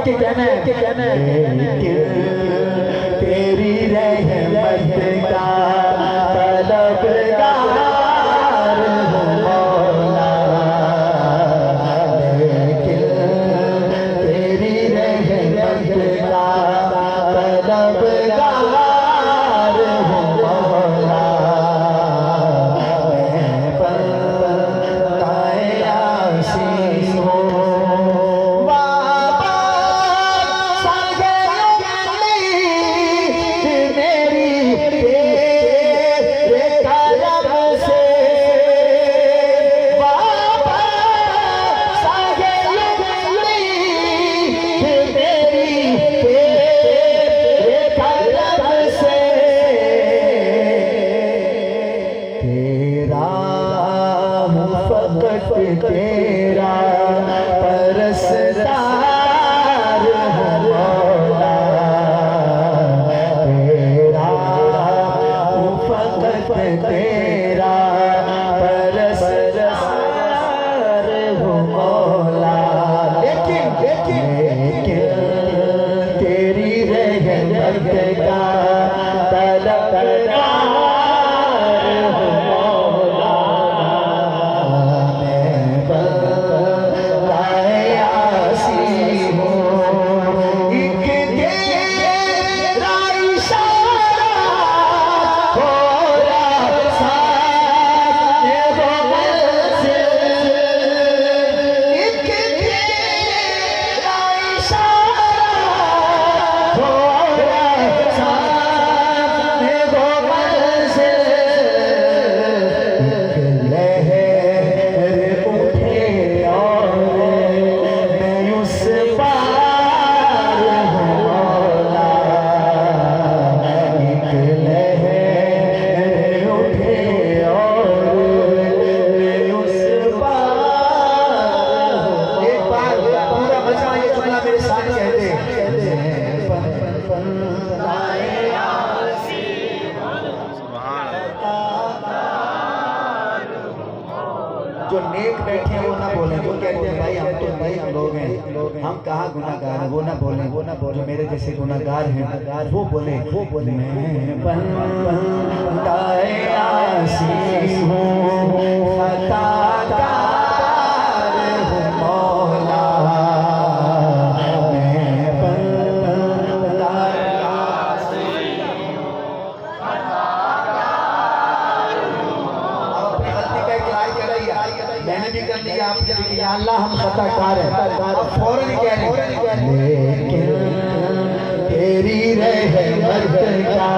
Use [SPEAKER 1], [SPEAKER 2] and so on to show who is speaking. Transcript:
[SPEAKER 1] کے کہنا ہے تیری رحمت کا طلبگار ہوں مولا، لیکن تیری رحمت کا طلبگار ہوں مولا، میں بندۂ عاصی ہوں۔ تیرا پرستار ہوں مولا، تیرا فقط تیرا پرستار ہوں مولا، لیکن تیری رحمت کا طلبگار ہوں مولا، جو نیک بیٹھے ہیں وہ نہ بولیں، جو کہتے ہیں بھائی ہم تو نیک لوگ ہیں، ہم کہاں گناہگار ہیں، وہ نہ بولیں، جو میرے جیسے گناہگار ہیں وہ بولیں، میں بندۂ عاصی ہوں، خطاکار ہوں مولا، میں بندۂ عاصی ہوں، خطاکار ہوں۔ اپنی غلطی کا اقرار کر رہی ہے، میں نے بھی کر لیا، آپ نے بھی، یا اللہ ہم خطا کار ہیں، اب فوراً کہہ رہے ہیں، لیکن تیری رحمت کا